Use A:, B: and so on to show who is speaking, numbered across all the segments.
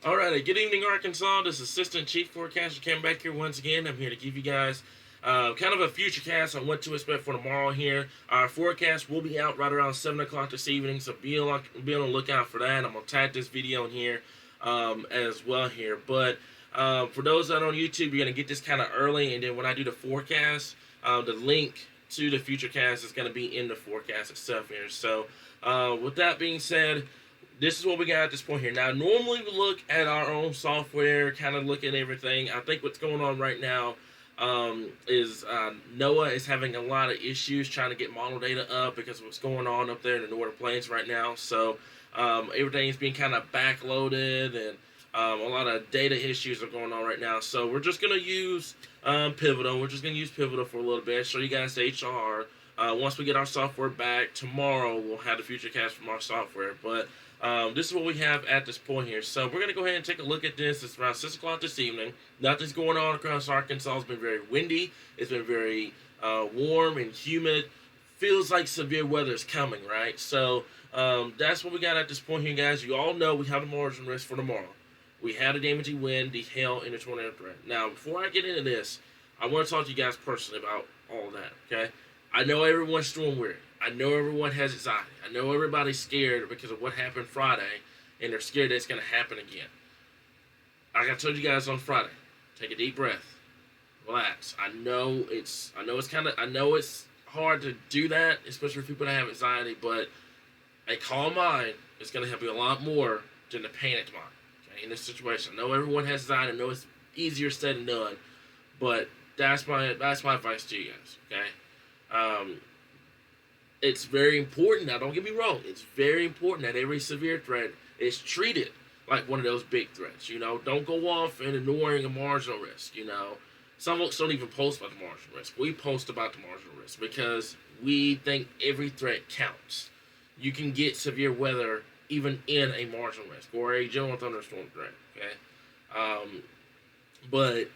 A: Alright, good evening, Arkansas. This is Assistant Chief Forecaster came back here once again. I'm here to give you guys kind of a future cast on what to expect for tomorrow here. Our forecast will be out right around 7 o'clock this evening, so be on the lookout for that. I'm going to tag this video in here as well here. But for those that are on YouTube, you're going to get this kind of early, and then when I do the forecast, the link to the future cast is going to be in the forecast itself here. So with that being said, this is what we got at this point here. Now, normally we look at our own software, kind of look at everything. I think what's going on right now is NOAA is having a lot of issues trying to get model data up because of what's going on up there in the Northern Plains right now. So everything is being kind of backloaded, and a lot of data issues are going on right now. So we're just going to use Pivotal. We're just going to use Pivotal for a little bit, show you guys the HR. Once we get our software back tomorrow, we'll have the future cast from our software. But this is what we have at this point here. So we're going to go ahead and take a look at this. It's around 6 o'clock this evening. Nothing's going on across Arkansas. It's been very windy. It's been very warm and humid. Feels like severe weather is coming, right? So that's what we got at this point here, guys. You all know we have the margin risk for tomorrow. We had a damaging wind, the hail, and the tornado threat. Now, before I get into this, I want to talk to you guys personally about all of that, okay? I know everyone's storm weary. I know everyone has anxiety. I know everybody's scared because of what happened Friday, and they're scared that it's going to happen again. Like I told you guys on Friday, take a deep breath, relax. I know it's hard to do that, especially for people that have anxiety, but a calm mind is going to help you a lot more than a panicked mind. Okay, in this situation, I know everyone has anxiety. I know it's easier said than done, but that's my advice to you guys. Okay. It's very important. Now, don't get me wrong. It's very important that every severe threat is treated like one of those big threats. You know, don't go off and ignoring a marginal risk. You know, some folks don't even post about the marginal risk. We post about the marginal risk because we think every threat counts. You can get severe weather even in a marginal risk or a general thunderstorm threat. Okay, but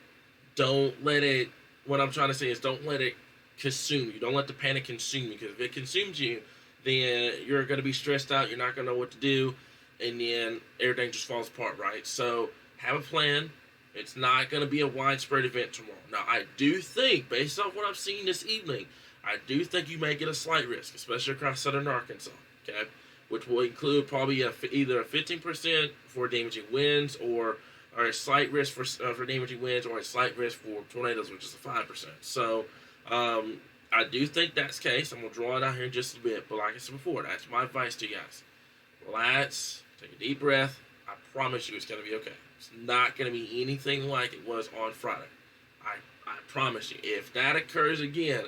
A: don't let it. What I'm trying to say is don't let it consume you. Don't let the panic consume you, because if it consumes you, then you're going to be stressed out. You're not going to know what to do, and then everything just falls apart, right? So have a plan. It's not going to be a widespread event tomorrow. Now, I do think, based off what I've seen this evening, I do think you may get a slight risk, especially across southern Arkansas, okay, which will include probably either a 15% for damaging winds or a slight risk for damaging winds, or a slight risk for tornadoes, which is a 5%. So I do think that's the case. I'm going to draw it out here in just a bit. But like I said before, that's my advice to you guys. Relax. Take a deep breath. I promise you it's going to be okay. It's not going to be anything like it was on Friday. I promise you. If that occurs again,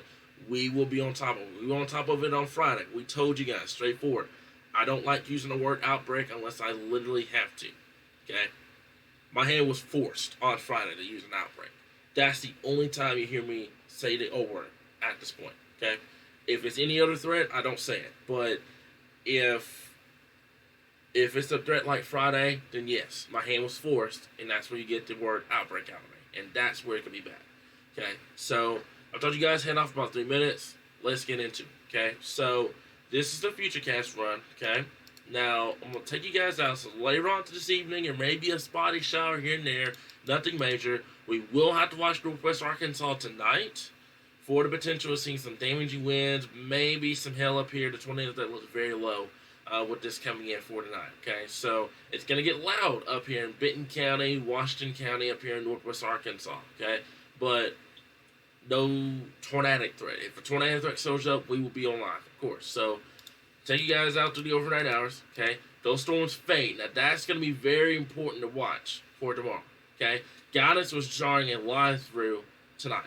A: we will be on top of it. We were on top of it on Friday. We told you guys, straightforward. I don't like using the word outbreak unless I literally have to. Okay? My hand was forced on Friday to use an outbreak. That's the only time you hear me say the O word at this point, okay? If it's any other threat, I don't say it. But if it's a threat like Friday, then yes, my hand was forced, and that's where you get the word outbreak out of me. And that's where it can be bad, okay? So I told you guys head off about 3 minutes. Let's get into it, okay? So this is the Futurecast run, okay? Now, I'm going to take you guys out. So later on to this evening, there may be a spotty shower here and there. Nothing major. We will have to watch Northwest Arkansas tonight for the potential of seeing some damaging winds, maybe some hail up here. The tornado that looks very low with this coming in for tonight. Okay, so it's going to get loud up here in Benton County, Washington County, up here in Northwest Arkansas. Okay, but no tornadic threat. If a tornado threat shows up, we will be online, of course. So take you guys out to the overnight hours. Okay, those storms fade. Now that's going to be very important to watch for tomorrow. Okay, guidance was jarring a line through tonight.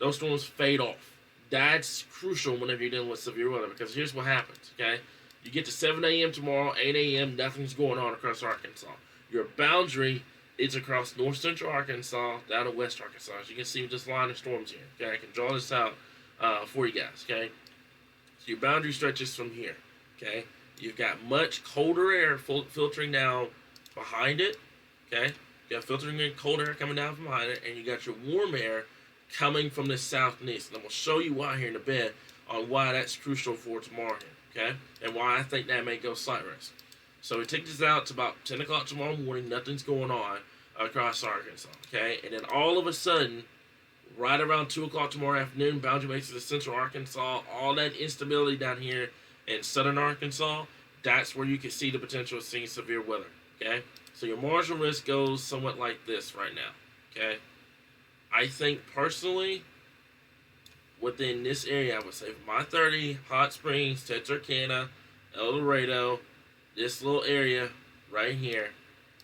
A: Those storms fade off. That's crucial whenever you're dealing with severe weather, because here's what happens, okay? You get to 7 a.m. tomorrow, 8 a.m., nothing's going on across Arkansas. Your boundary is across north central Arkansas down to west Arkansas. As you can see with this line of storms here, okay? I can draw this out for you guys, okay? So your boundary stretches from here, okay? You've got much colder air filtering down behind it, okay? You got filtering in cold air coming down from behind it, and you got your warm air coming from the south and east. And I'm going to show you why here in a bit on why that's crucial for tomorrow here, okay? And why I think that may go slight risk. So we take this out to about 10 o'clock tomorrow morning. Nothing's going on across Arkansas. Okay, and then all of a sudden, right around 2 o'clock tomorrow afternoon, boundary bases of central Arkansas, all that instability down here in southern Arkansas, that's where you can see the potential of seeing severe weather. Okay, so your marginal risk goes somewhat like this right now. Okay, I think personally, within this area, I would say from I-30, Hot Springs, Texarkana, El Dorado, this little area right here,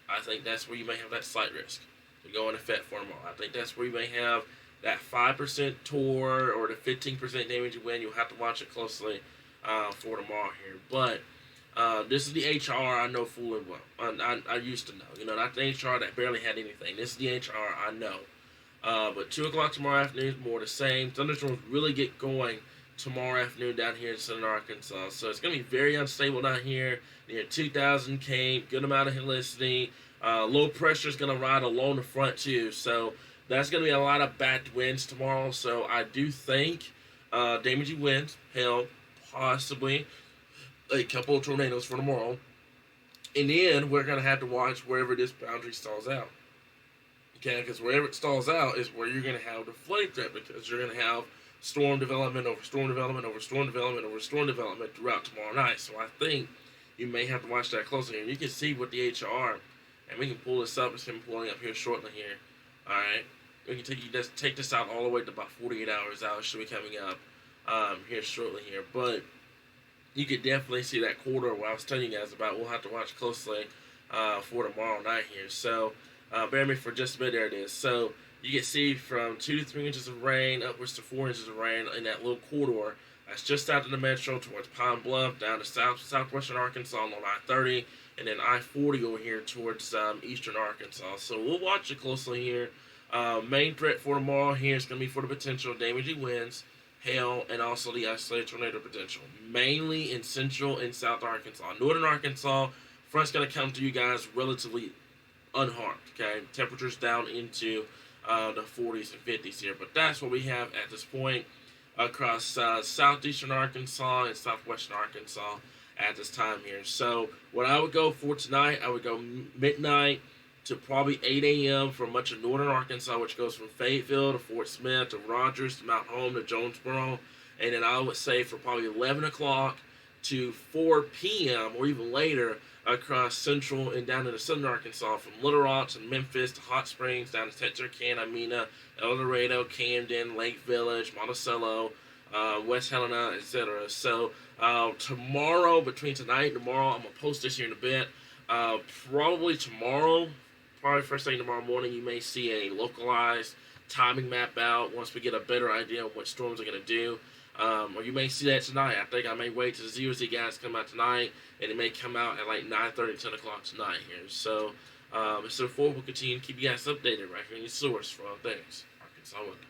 A: I think that's where you may have that slight risk to go into effect for tomorrow. I think that's where you may have that 5% tour or the 15% damage you win. You'll have to watch it closely for tomorrow here. But this is the HR I know full and well. I used to know. Not the HR that barely had anything. This is the HR I know. But 2 o'clock tomorrow afternoon is more the same. Thunderstorms really get going tomorrow afternoon down here in southern Arkansas. So it's going to be very unstable down here near 2,000 Cape, good amount of helicity. Low pressure is going to ride along the front too. So that's going to be a lot of backed winds tomorrow. So I do think damaging winds, hail, possibly a couple of tornadoes for tomorrow. And then we're going to have to watch wherever this boundary stalls out. Okay, because wherever it stalls out is where you're going to have the flooding threat, because you're going to have storm development over storm development over storm development over storm development throughout tomorrow night. So I think you may have to watch that closely. And you can see what the HR, and we can pull this up. It's him pulling up here shortly here. All right, we can take this out all the way to about 48 hours out. It should be coming up here shortly here. But you could definitely see that corridor where I was telling you guys about. We'll have to watch closely for tomorrow night here. So bear with me for just a bit. There it is. So you can see from 2 to 3 inches of rain upwards to 4 inches of rain in that little corridor. That's just out of the metro towards Pine Bluff, down to southwestern Arkansas on I-30, and then I-40 over here towards eastern Arkansas. So we'll watch it closely here. Main threat for tomorrow here is going to be for the potential damaging winds, hail, and also the isolated tornado potential, mainly in central and south Arkansas. Northern Arkansas, front's going to come to you guys relatively unharmed. Okay, temperatures down into the 40s and 50s here, but that's what we have at this point across southeastern Arkansas and southwestern Arkansas at this time here. So what I would go for tonight, I would go midnight to probably 8 a.m. for much of northern Arkansas, which goes from Fayetteville to Fort Smith to Rogers to Mount Home to Jonesboro, and then I would say for probably 11 o'clock to 4 p.m. or even later across central and down into southern Arkansas, from Little Rock to Memphis to Hot Springs, down to Texarkana, Mina, El Dorado, Camden, Lake Village, Monticello, West Helena, etc. So tomorrow, between tonight and tomorrow, I'm going to post this here in a bit. Probably first thing tomorrow morning, you may see a localized timing map out once we get a better idea of what storms are going to do. Or you may see that tonight. I think I may wait till the ZOZ guys come out tonight, and it may come out at like 9:30, 10 o'clock tonight here. So, we'll continue to keep you guys updated right here in your source for all things Arkansas weather.